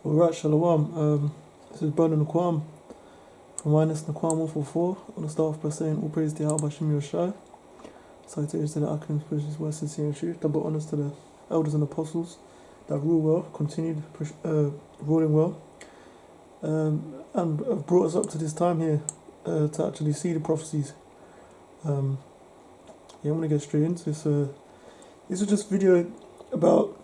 Alright, Shalom. This is Brother Naquam from Minus Naquam 144. I want to start off by saying all praise to Yahweh Hashem Yoshai. Salutations to the Akim, precious word, sincere and truth. Double honors to the elders and apostles that rule well, continued ruling well, and have brought us up to this time here to actually see the prophecies. I'm going to get straight into this. This is just a video about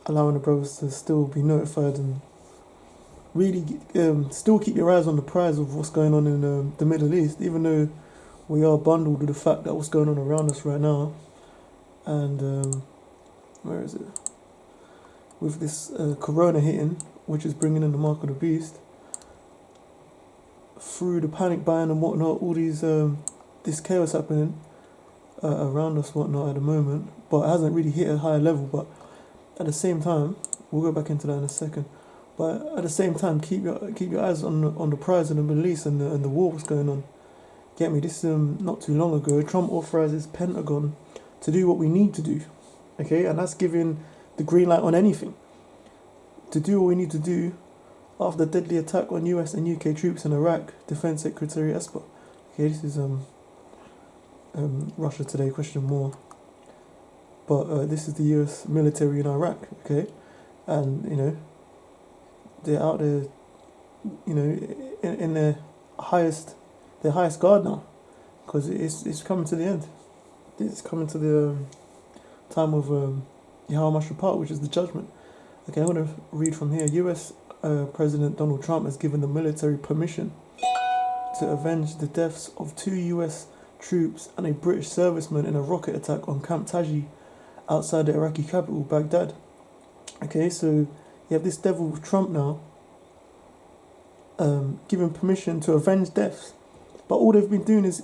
allowing the brothers to still be notified and really still keep your eyes on the prize of what's going on in the Middle East, even though we are bundled with the fact that what's going on around us right now. And where is it? With this corona hitting, which is bringing in the mark of the beast, through the panic buying and whatnot, all these this chaos happening around us, whatnot, at the moment, but it hasn't really hit a higher level. But at the same time, we'll go back into that in a second. But at the same time, keep your eyes on the prize in the Middle East and the war that's going on. Get me? This not too long ago, Trump authorizes Pentagon to do what we need to do, okay, and that's giving the green light on anything to do what we need to do after the deadly attack on US and UK troops in Iraq. Defense Secretary Esper. Okay, this is Russia Today question more. But this is the US military in Iraq, okay? And, they're out there, in their highest guard now. Because it's coming to the end. It's coming to the time of Yahweh Mashaphat, which is the judgment. Okay, I'm going to read from here. US President Donald Trump has given the military permission to avenge the deaths of 2 US troops and a British serviceman in a rocket attack on Camp Taji outside the Iraqi capital, Baghdad. Okay, so you have this devil Trump now giving permission to avenge deaths. But all they've been doing is,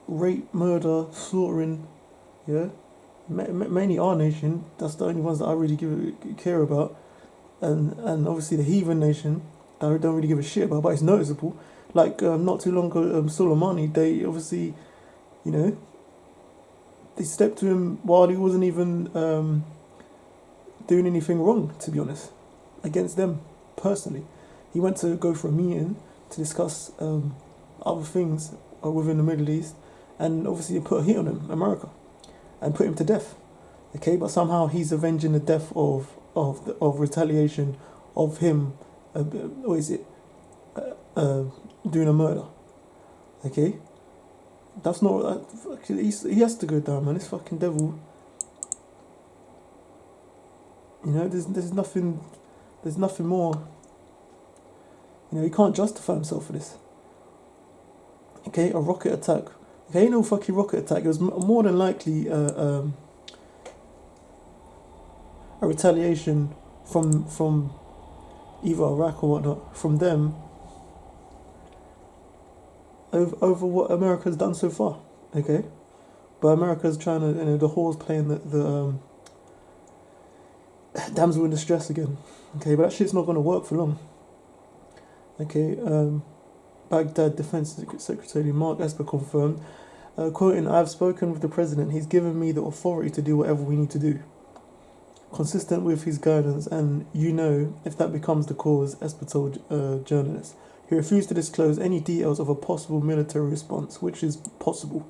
rape, murder, slaughtering, yeah? Mainly our nation, that's the only ones that I really care about. And obviously the heathen nation, I don't really give a shit about, but it's noticeable. Like, not too long ago, Soleimani, they obviously, they stepped to him while he wasn't even doing anything wrong, to be honest, against them personally. He went to go for a meeting to discuss other things within the Middle East, and obviously they put a hit on him, America, and put him to death. Okay, but somehow he's avenging the death of retaliation of him, doing a murder. Okay. That's not. He has to go down, man. This fucking devil. There's nothing more. He can't justify himself for this. Okay, a rocket attack. Okay, no fucking rocket attack. It was more than likely a retaliation from either Iraq or whatnot, from them, over what America's done so far, okay? But America's trying to, the whore's playing the damsel in distress again, okay? But that shit's not going to work for long, okay? Baghdad Defense Secretary Mark Esper confirmed, quoting, "I've spoken with the president. He's given me the authority to do whatever we need to do, consistent with his guidance, and if that becomes the cause," Esper told journalists. He refused to disclose any details of a possible military response, which is possible,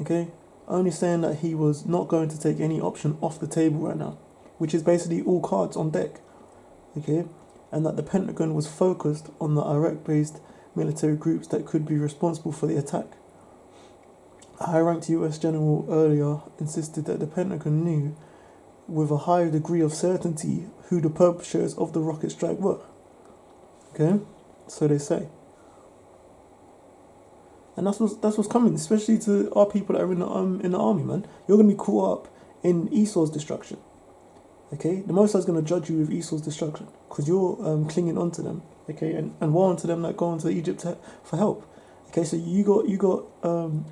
okay? Only saying that he was not going to take any option off the table right now, which is basically all cards on deck, okay? And that the Pentagon was focused on the Iraq-based military groups that could be responsible for the attack. A high-ranked US general earlier insisted that the Pentagon knew with a high degree of certainty who the perpetrators of the rocket strike were, okay? So they say, and that's what's coming, especially to our people that are in the army, man. You're gonna be caught up in Esau's destruction. Okay, the Most High is gonna judge you with Esau's destruction because you're clinging on to them. Okay, and warring to them that go into Egypt for help. Okay, so you got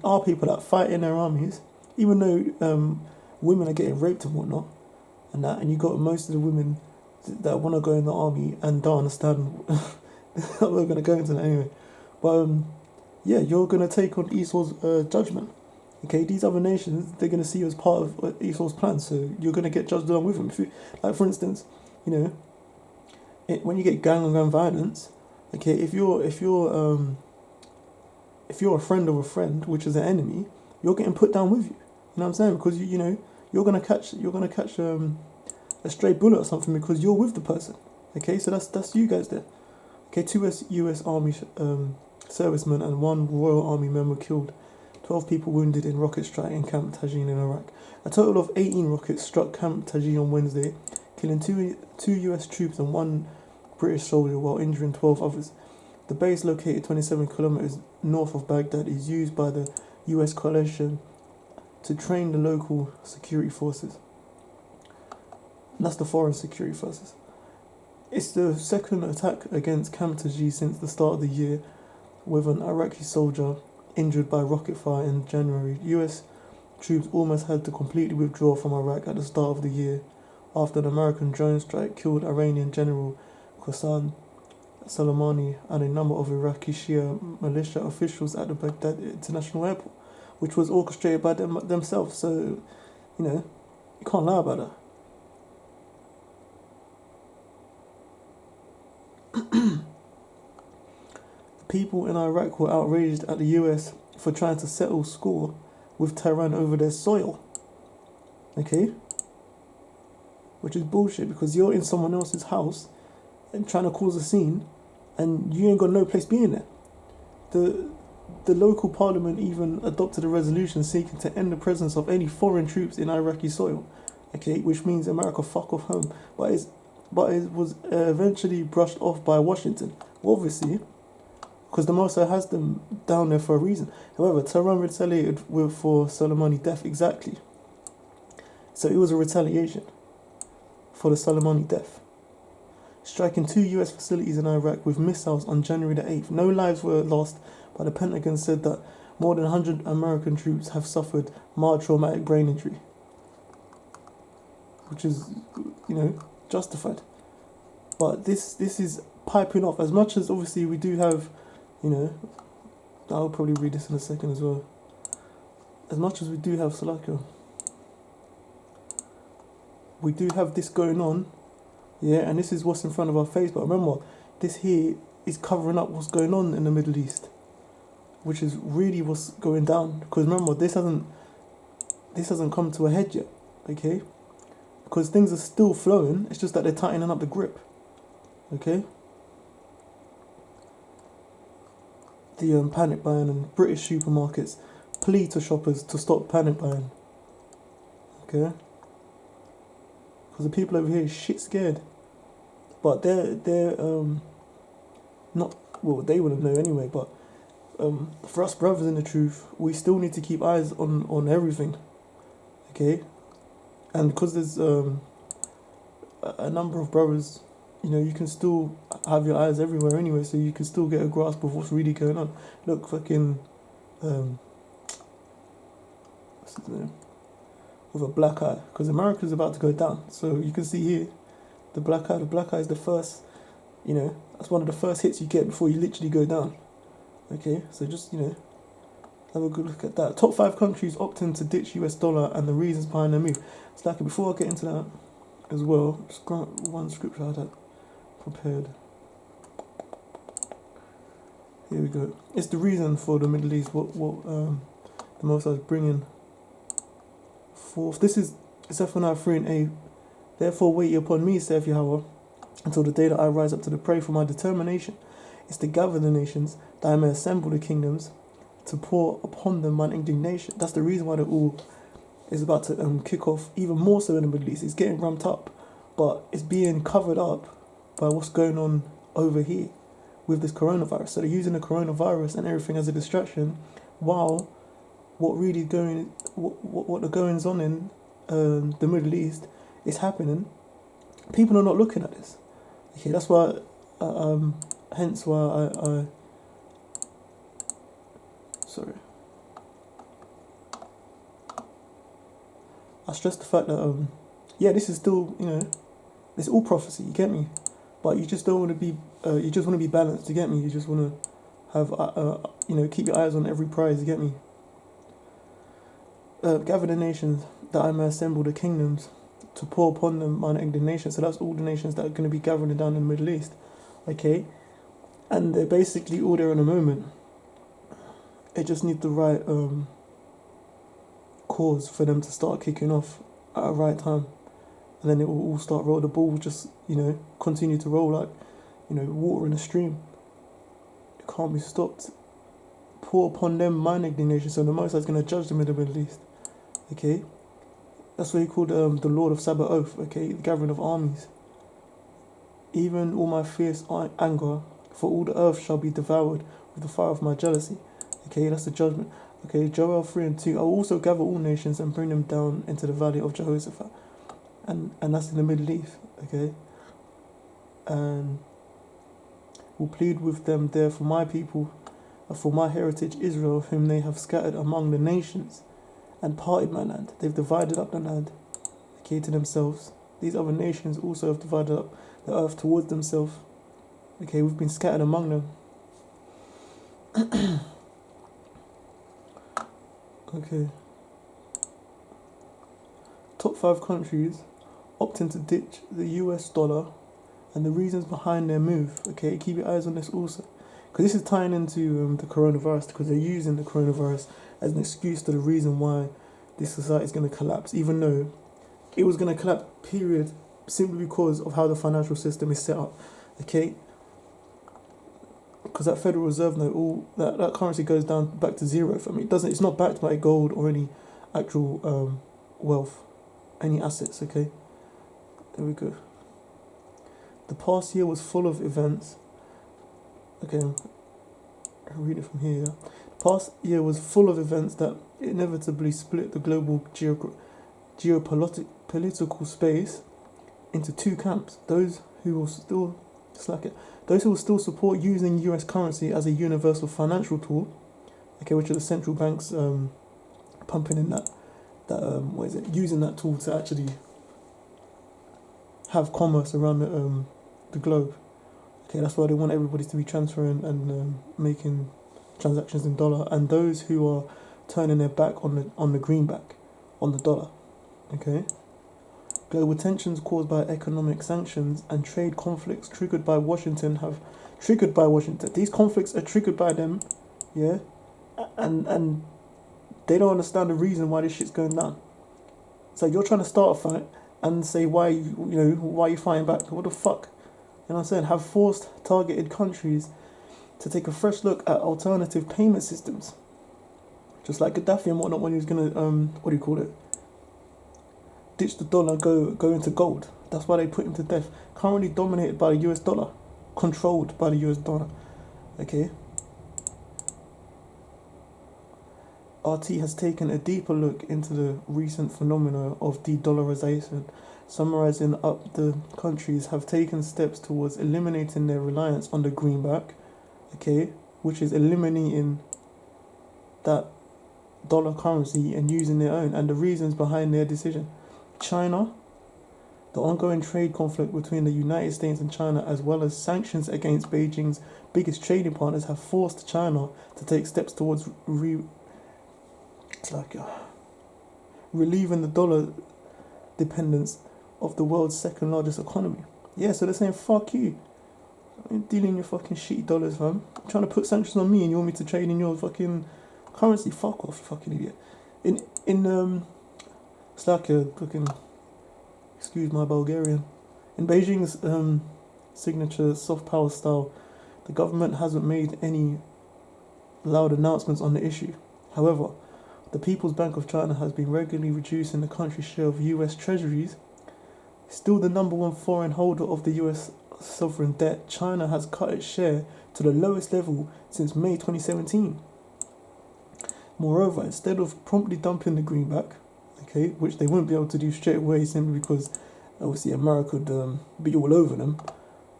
our people that fight in their armies, even though women are getting raped and whatnot, and you got most of the women that want to go in the army and don't understand. We're going to go into that anyway. But, you're going to take on Esau's judgment. Okay, these other nations, they're going to see you as part of Esau's plan, so you're going to get judged along with him. If you, like, for instance, you know, when you get gang on gang violence, okay, if you're a friend of a friend, which is an enemy, you're getting put down with you. You know what I'm saying? Because you know you're gonna catch a stray bullet or something because you're with the person. Okay, so that's you guys there. Okay, two U.S. Army servicemen and one Royal Army member killed. 12 people wounded in rocket strike in Camp Tajin in Iraq. A total of 18 rockets struck Camp Tajin on Wednesday, killing two U.S. troops and one British soldier while injuring 12 others. The base, located 27 kilometers north of Baghdad, is used by the U.S. coalition to train the local security forces. And that's the foreign security forces. It's the second attack against Camp Tajin since the start of the year, with an Iraqi soldier injured by rocket fire in January. US troops almost had to completely withdraw from Iraq at the start of the year after an American drone strike killed Iranian General Qasem Soleimani and a number of Iraqi Shia militia officials at the Baghdad International Airport, which was orchestrated by themselves. So, you know, you can't lie about that. People in Iraq were outraged at the US for trying to settle score with Tehran over their soil. Okay? Which is bullshit, because you're in someone else's house and trying to cause a scene and you ain't got no place being there. The local parliament even adopted a resolution seeking to end the presence of any foreign troops in Iraqi soil. Okay, which means America fuck off home. But it was eventually brushed off by Washington. Obviously, because the Mossad has them down there for a reason. However, Tehran retaliated for Soleimani's death exactly. So it was a retaliation for the Soleimani death. Striking two US facilities in Iraq with missiles on January the 8th. No lives were lost, but the Pentagon said that more than 100 American troops have suffered mild traumatic brain injury. Which is, you know, justified. But this is piping off. As much as obviously we do have, you know, I'll probably read this in a second as well. As much as we do have Salakio, we do have this going on, yeah, and this is what's in front of our face. But remember, this here is covering up what's going on in the Middle East, which is really what's going down. Because remember, this hasn't come to a head yet, okay? Because things are still flowing. It's just that they're tightening up the grip, okay? The panic buying, and British supermarkets plea to shoppers to stop panic buying. Okay, because the people over here is shit scared, but they're not, well, they wouldn't know anyway. But for us brothers in the truth, we still need to keep eyes on everything. Okay, and because there's a number of brothers, you know, you can still have your eyes everywhere anyway, so you can still get a grasp of what's really going on. Look, fucking, what's his name? With a black eye, because America's about to go down. So you can see here, the black eye. The black eye is the first, you know, that's one of the first hits you get before you literally go down. Okay, so just, you know, have a good look at that. Top 5 countries opting to ditch US dollar and the reasons behind their move. It's like, before I get into that as well, just grant one scripture I had prepared. Here we go. It's the reason for the Middle East, what the Mossad is bringing forth. This is Zephaniah 3 and 8. Therefore wait ye upon me, saith Yahweh, until the day that I rise up to the prey, for my determination is to gather the nations, that I may assemble the kingdoms, to pour upon them mine indignation. That's the reason why the all is about to kick off even more so in the Middle East. It's getting ramped up, but it's being covered up by what's going on over here with this coronavirus. So they're using the coronavirus and everything as a distraction, while what the goings on in the Middle East is happening. People are not looking at this. Okay, that's why, hence why I stress the fact that this is still, you know, it's all prophecy. You get me? But you just don't want to be, you just want to be balanced, you get me? You just want to have, you know, keep your eyes on every prize, you get me? gather the nations that I may assemble the kingdoms to pour upon them mine indignation. So that's all the nations that are going to be gathering down in the Middle East. Okay? And they're basically all there in a moment. It just needs the right cause for them to start kicking off at a right time. And then it will all start roll. The ball will just, continue to roll like, water in a stream. It can't be stopped. Pour upon them mine indignation. So the Most High is going to judge them in the Middle East. Okay? That's what he called the Lord of Sabaoth. Okay? The gathering of armies. Even all my fierce anger, for all the earth shall be devoured with the fire of my jealousy. Okay? That's the judgment. Okay? Joel 3:2. I will also gather all nations and bring them down into the valley of Jehoshaphat. And that's in the Middle East. Okay? And will plead with them there for my people, for my heritage Israel, whom they have scattered among the nations and parted my land. They've divided up the land, okay, to themselves. These other nations also have divided up the earth towards themselves. Okay, we've been scattered among them. Okay. Top 5 countries opting to ditch the US dollar and the reasons behind their move. Okay, keep your eyes on this also. Because this is tying into the coronavirus, because they're using the coronavirus as an excuse to the reason why this society is going to collapse, even though it was going to collapse, period, simply because of how the financial system is set up. Okay? Because that Federal Reserve note, all that currency goes down back to zero. I mean, it's not backed by gold or any actual wealth, any assets. Okay? There we go. The past year was full of events. Okay, I'll read it from here. The past year was full of events that inevitably split the global geopolitical space into 2 camps. Those who will still support using US currency as a universal financial tool, okay, which are the central banks pumping in using that tool to actually have commerce around the globe. Okay, that's why they want everybody to be transferring and making transactions in dollar, and those who are turning their back on the greenback, on the dollar. Okay. Global tensions caused by economic sanctions and trade conflicts triggered by Washington. These conflicts are triggered by them, yeah, and they don't understand the reason why this shit's going down. So you're trying to start a fight and say why you fighting back? What the fuck? You know what I'm saying? Have forced targeted countries to take a fresh look at alternative payment systems. Just like Gaddafi and whatnot when he was going to, ditch the dollar, go into gold. That's why they put him to death. Currently dominated by the US dollar. Controlled by the US dollar. Okay. RT has taken a deeper look into the recent phenomena of de-dollarization, summarizing up the countries have taken steps towards eliminating their reliance on the greenback, okay, which is eliminating that dollar currency and using their own, and the reasons behind their decision. China, the ongoing trade conflict between the United States and China, as well as sanctions against Beijing's biggest trading partners, have forced China to take steps towards relieving the dollar dependence of the world's second largest economy. Yeah, so they're saying fuck you. I ain't dealing your fucking shitty dollars, fam. You're trying to put sanctions on me and you want me to trade in your fucking currency. Fuck off, you fucking idiot. It's like a fucking, excuse my Bulgarian. In Beijing's signature soft power style, the government hasn't made any loud announcements on the issue. However, the People's Bank of China has been regularly reducing the country's share of US treasuries. Still the number 1 foreign holder of the US sovereign debt, China has cut its share to the lowest level since May 2017. Moreover, instead of promptly dumping the greenback, okay, which they wouldn't be able to do straight away simply because obviously America would be all over them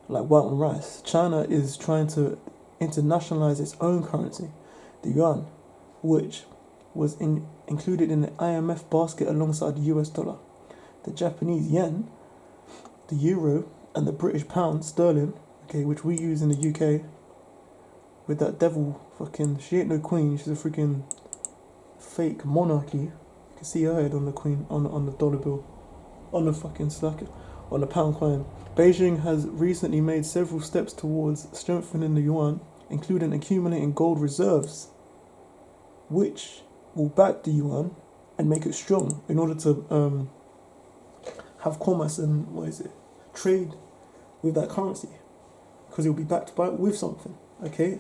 like white on rice, China is trying to internationalize its own currency, the yuan, which was included in the IMF basket alongside the US dollar, the Japanese yen, the euro, and the British pound sterling, okay, which we use in the UK, with that devil fucking, she ain't no queen, she's a freaking fake monarchy, can see her head on the queen on the dollar bill, on the fucking slacker, on the pound coin. Beijing has recently made several steps towards strengthening the yuan, including accumulating gold reserves, which will back the yuan and make it strong in order to have commerce and trade with that currency, because it will be backed by with something, okay,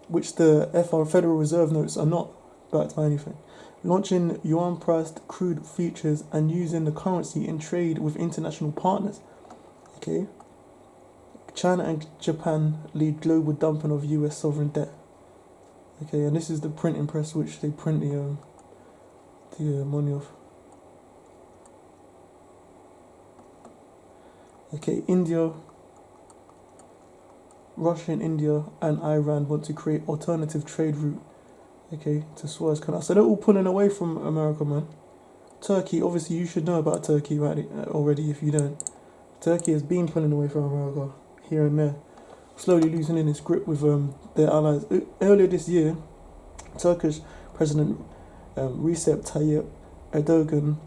which the Federal Reserve notes are not backed by anything. Launching yuan-priced crude futures and using the currency in trade with international partners. Okay. China and Japan lead global dumping of US sovereign debt. Okay, and this is the printing press which they print the money of. Okay, Russia and India and Iran want to create alternative trade route, okay, to Suez Canal. So they're all pulling away from America, man. Turkey, obviously you should know about Turkey right already if you don't. Turkey has been pulling away from America here and there, slowly loosening its grip with their allies. Earlier this year, Turkish President Recep Tayyip Erdogan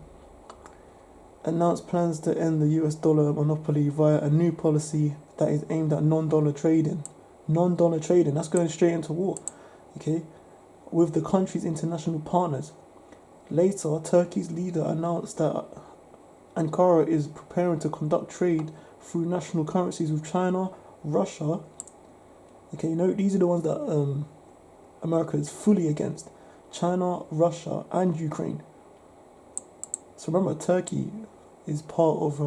announced plans to end the US dollar monopoly via a new policy that is aimed at non-dollar trading. Non-dollar trading, that's going straight into war, okay, with the country's international partners. Later, Turkey's leader announced that Ankara is preparing to conduct trade through national currencies with China, Russia. Okay, these are the ones that America is fully against. China, Russia, and Ukraine. So remember, Turkey is part of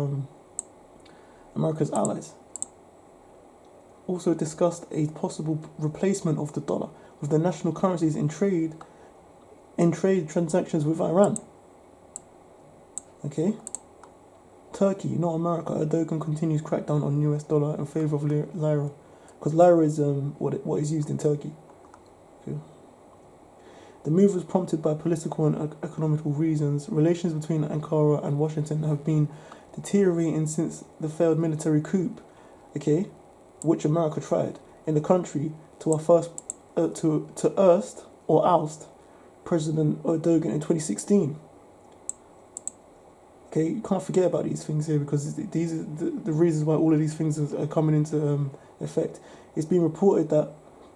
America's allies. Also discussed a possible replacement of the dollar with the national currencies in trade transactions with Iran. Okay. Turkey, not America. Erdogan continues crackdown on US dollar in favor of lira, because lira is what is used in Turkey. Okay. The move was prompted by political and economical reasons. Relations between Ankara and Washington have been deteriorating since the failed military coup, okay, which America tried in the country to oust President Erdogan in 2016. Okay, you can't forget about these things here, because these are the reasons why all of these things are coming into effect. It's been reported that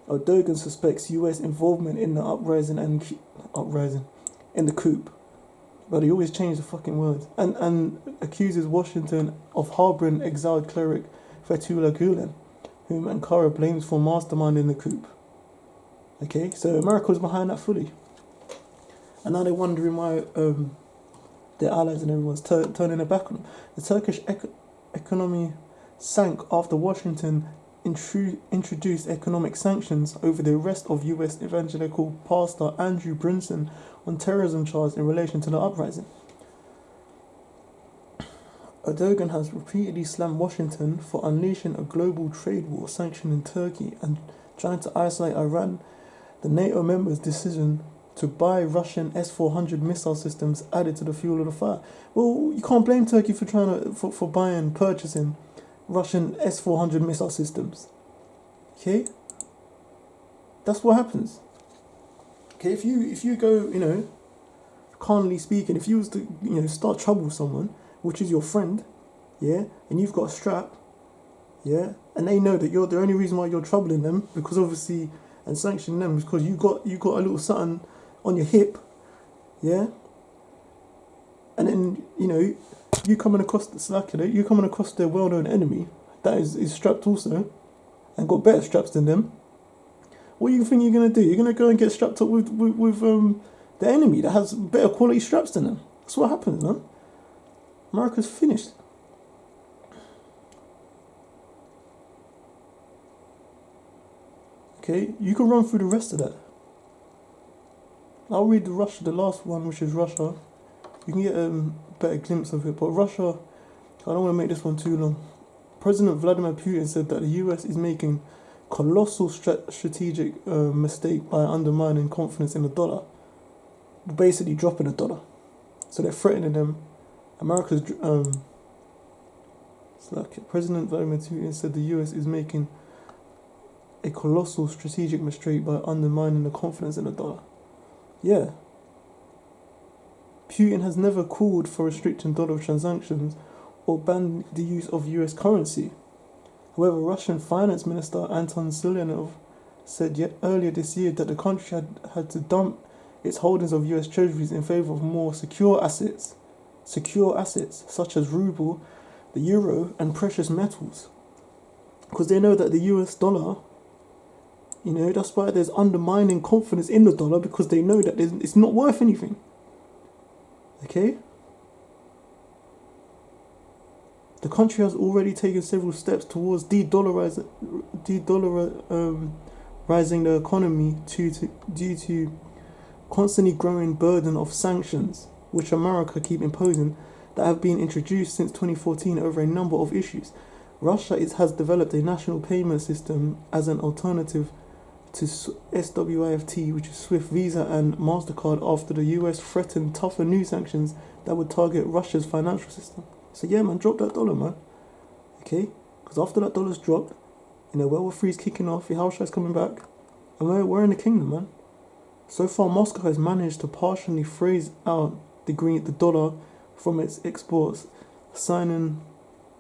Erdogan suspects US involvement in the uprising in the coup. But he always changed the fucking words. And accuses Washington of harboring exiled cleric Fethullah Gulen, whom Ankara blames for masterminding the coup. Okay, so America was behind that fully. And now they're wondering why their allies and everyone's turning their back on them. The Turkish economy sank after Washington introduced economic sanctions over the arrest of US evangelical pastor Andrew Brinson on terrorism charges in relation to the uprising. Erdogan has repeatedly slammed Washington for unleashing a global trade war sanctioning Turkey and trying to isolate Iran. The NATO members' decision to buy Russian S-400 missile systems added to the fuel of the fire. Well, you can't blame Turkey for purchasing Russian S-400 missile systems. Okay? That's what happens. Okay, if you go, calmly speaking, if you was to, start trouble with someone, which is your friend, yeah, and you've got a strap, yeah, and they know that you're the only reason why you're troubling them, because obviously, and sanctioning them because you got a little something on your hip, yeah, and then you coming across the slacker, you coming across their well-known enemy that is strapped also, and got better straps than them. What do you think you're gonna do? You're gonna go and get strapped up with the enemy that has better quality straps than them. That's what happens, man. America's finished. Okay, you can run through the rest of that. I'll read the last one, which is Russia. You can get a better glimpse of it. But Russia, I don't want to make this one too long. President Vladimir Putin said that the US is making colossal strategic mistake by undermining confidence in the dollar. Basically dropping the dollar. So they're threatening them. America's... President Vladimir Putin said the US is making a colossal strategic mistake by undermining the confidence in the dollar. Yeah. Putin has never called for restricting dollar transactions or banned the use of US currency. However, Russian Finance Minister Anton Siluanov said yet earlier this year that the country had to dump its holdings of US treasuries in favor of more secure assets such as ruble, the euro, and precious metals. Because they know that the US dollar, that's why there's undermining confidence in the dollar, because they know that it's not worth anything. Okay? The country has already taken several steps towards de-dollarizing the economy due to constantly growing burden of sanctions, which America keep imposing, that have been introduced since 2014 over a number of issues. Russia has developed a national payment system as an alternative to SWIFT, which is Swift, Visa, and MasterCard, after the US threatened tougher new sanctions that would target Russia's financial system. So yeah, man, drop that dollar, man. Okay? Because after that dollar's dropped, World War III's kicking off, Yahushua is coming back, and we're in the kingdom, man. So far, Moscow has managed to partially phase out the dollar from its exports, signing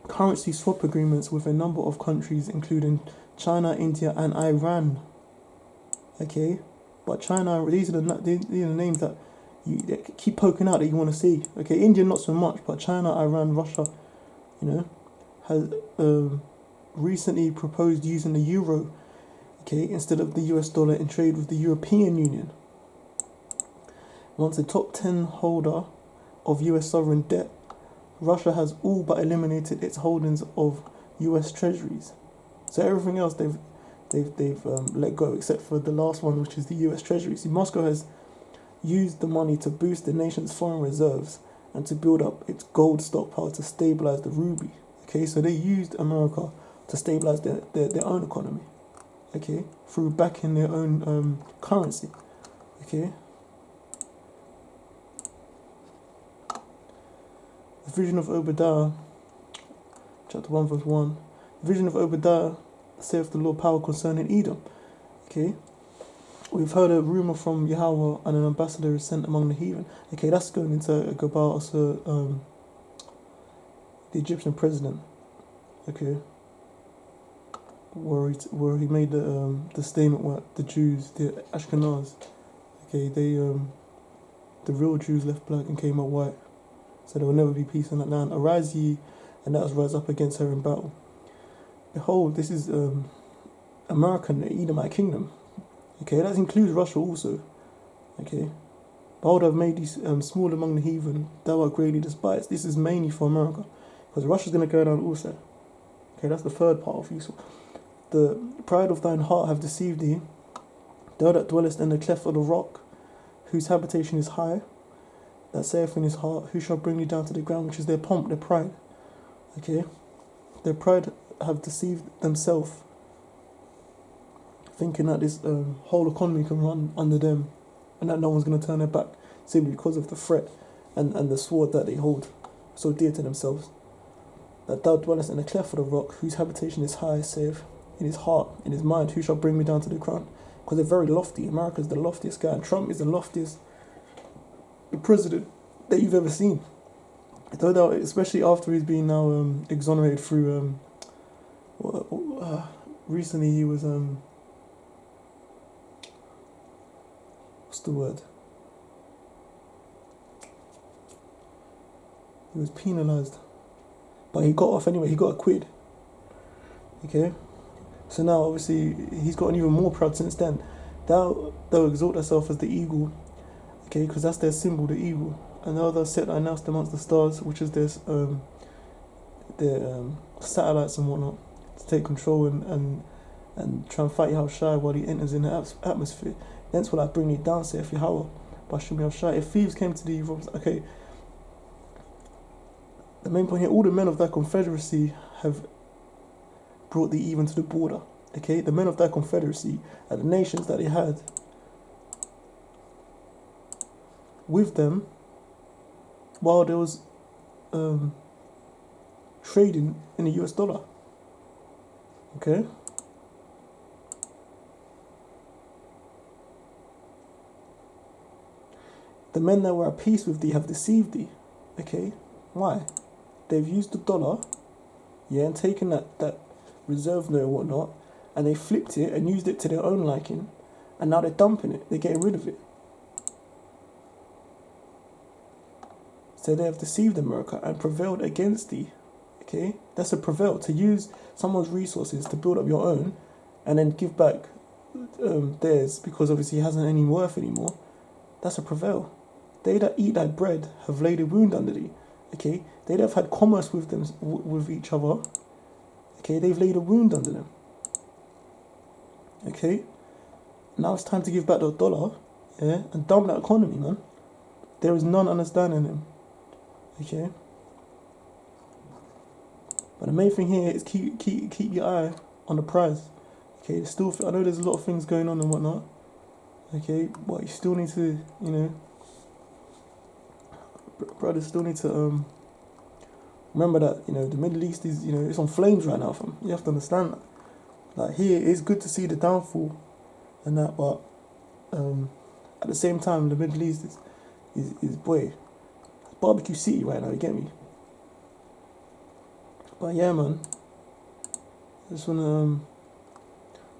currency swap agreements with a number of countries, including China, India, and Iran. Okay? But China, these are the names that you keep poking out that you want to see. Okay, India not so much, but China, Iran, Russia, has recently proposed using the euro, okay, instead of the US dollar in trade with the European Union. Once a top 10 holder of US sovereign debt, Russia has all but eliminated its holdings of US treasuries. So everything else they've let go, except for the last one, which is the US treasury. See, Moscow has used the money to boost the nation's foreign reserves and to build up its gold stockpile to stabilize the ruble. Okay, so they used America to stabilize their own economy. Okay, through backing their own currency. Okay. The vision of Obadiah, chapter 1, verse 1. The vision of Obadiah, saith the Lord, power concerning Edom. Okay. We've heard a rumour from Yahweh, and an ambassador is sent among the heathen. Okay, that's going into about the Egyptian president. Okay, where he made the statement where the Jews, the Ashkenaz, okay, the real Jews left black and came out white. So there will never be peace in that land. Arise ye, and let us rise up against her in battle. Behold, this is America and the Edomite kingdom. Okay, that includes Russia also. Okay, behold, I've made these small among the heathen, thou art greatly despised. This is mainly for America, because Russia's going to go down also. Okay, that's the third part of you. So, the pride of thine heart have deceived thee, thou that dwellest in the cleft of the rock, whose habitation is high, that saith in his heart, who shall bring thee down to the ground, which is their pomp, their pride. Okay, their pride have deceived themselves, thinking that this whole economy can run under them, and that no one's going to turn their back, simply because of the threat and the sword that they hold so dear to themselves. That thou dwellest in the cleft of the rock, whose habitation is high, saith in his heart, in his mind, who shall bring me down to the ground? Because they're very lofty. America's the loftiest guy, and Trump is the loftiest president that you've ever seen. Though, especially after he's been now exonerated through recently he was what's the word? He was penalised, but he got off anyway. He got acquitted. Okay, so now obviously he's gotten even more proud since then. Thou exalt thyself as the eagle. Okay, because that's their symbol, the eagle. And thou set thy nest amongst the stars, which is their satellites and whatnot, to take control and try and fight Yahushua while he enters in the atmosphere. Thence will I bring thee down, saith Yahweh, by Shem Yahushua. If thieves came to thee, okay. The main point here, all the men of thy confederacy have brought thee even to the border. Okay, the men of thy confederacy and the nations that they had with them while there was trading in the US dollar. Okay. The men that were at peace with thee have deceived thee. Okay, why? They've used the dollar, yeah, and taken that reserve note and whatnot, and they flipped it and used it to their own liking, and now they're dumping it. They're getting rid of it. So they have deceived America and prevailed against thee. Okay, that's a prevail, to use someone's resources to build up your own, and then give back theirs because obviously it hasn't any worth anymore. That's a prevail. They that eat thy bread have laid a wound under thee. Okay, they that have had commerce with them with each other. Okay, they've laid a wound under them. Okay, now it's time to give back the dollar, yeah, and dump that economy, man. There is none understanding them. Okay, but the main thing here is keep your eye on the prize. Okay, still, I know there's a lot of things going on and whatnot. Okay, but you still need to, brothers still need to remember that the Middle East is it's on flames right now. Fam, you have to understand that. Like here, it's good to see the downfall and that, but at the same time, the Middle East is boy, barbecue city right now. You get me? But yeah, man, I just wanna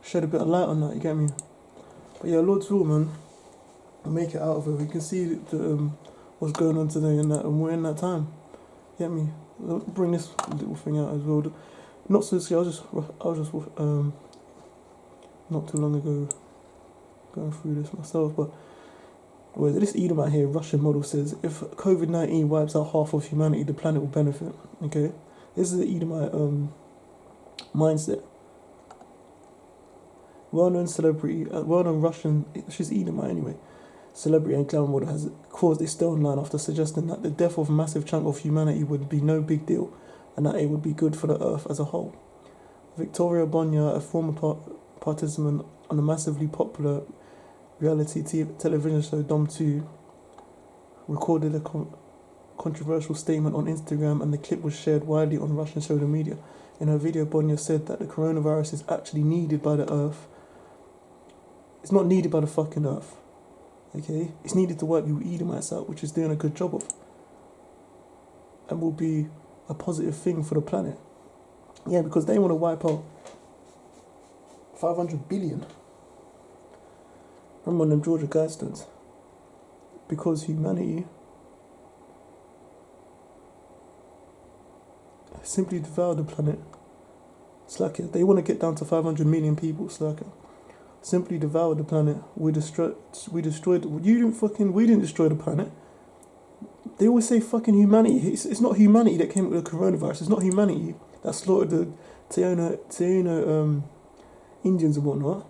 shed a bit of light on that. You get me? But yeah, Lord's will, man. Make it out of it. We can see what's going on today and that, and we're in that time. Get me? I'll bring this little thing out as well. Not so scary. I was just not too long ago going through this myself. But this Edomite here, Russian model, says if COVID-19 wipes out half of humanity, the planet will benefit. Okay, this is the Edomite mindset. Well-known celebrity, well-known Russian, she's Edomite anyway, celebrity and glamour model has caused a stone line after suggesting that the death of a massive chunk of humanity would be no big deal and that it would be good for the earth as a whole. Victoria Bonya, a former participant on the massively popular reality television show Dom 2, recorded a controversial statement on Instagram, and the clip was shared widely on Russian social media. In her video, Bonya said that the coronavirus is actually needed by the earth. It's not needed by the fucking earth. Okay? It's needed to wipe you Edomites out, which is doing a good job of. And will be a positive thing for the planet. Yeah, because they want to wipe out 500 billion. Remember on them Georgia Guidestones. Because humanity simply devoured the planet. It's like it. They want to get down to 500 million people. It's like it. Simply devoured the planet. We destroyed. We didn't destroy the planet. They always say fucking humanity. It's not humanity that came up with the coronavirus. It's not humanity that slaughtered the Taino Indians and whatnot.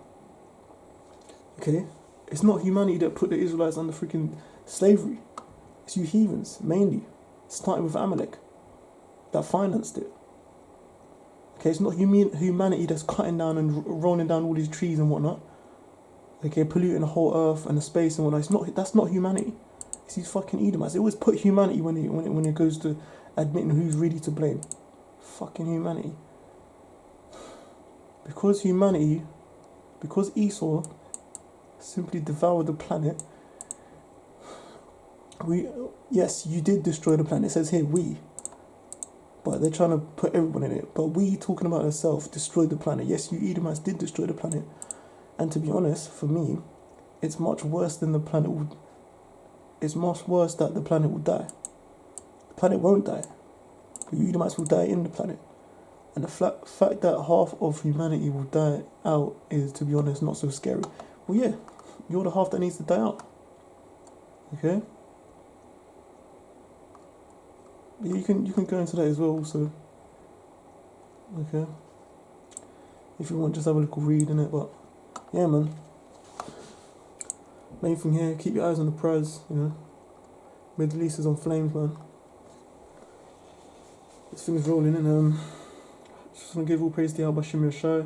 Okay, it's not humanity that put the Israelites under freaking slavery. It's you heathens mainly, starting with Amalek, that financed it. Okay, it's not humanity that's cutting down and rolling down all these trees and whatnot. Okay, polluting the whole earth and the space and whatnot. That's not humanity. It's these fucking Edomites. They always put humanity when it goes to admitting who's really to blame. Fucking humanity. Because Esau simply devoured the planet. Yes, you did destroy the planet. It says here we. But they're trying to put everyone in it. But we, talking about ourselves, destroyed the planet. Yes, you Edomites did destroy the planet. And to be honest, for me, it's much worse than the planet would. It's much worse that the planet will die. The planet won't die. But you Edomites will die in the planet. And the fact that half of humanity will die out is, to be honest, not so scary. Well, yeah, you're the half that needs to die out. Okay? You can go into that as well also. Okay. If you want, just have a little read in it, but yeah, man. Main thing here, keep your eyes on the prize, Middle East is on flames, man. This thing's rolling in. Just want to give all praise to Yahweh Shemir Shai.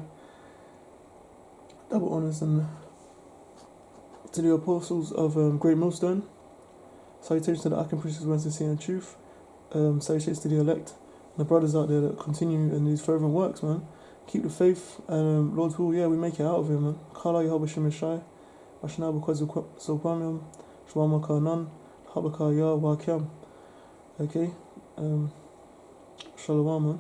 Double honours and to the apostles of Great Millstone. Salutations to the Akim Preachers, Wednesday, and Truth. Salutations to the elect and the brothers out there that continue in these fervent works, man. Keep the faith and Lord's will, yeah, we make it out of here, man. Kala Yahweh Shemir Shai. Ashna Bukwazu Sobanium. Shwama Kanan. Habakar Yah Wakyam. Okay, Shalom, man.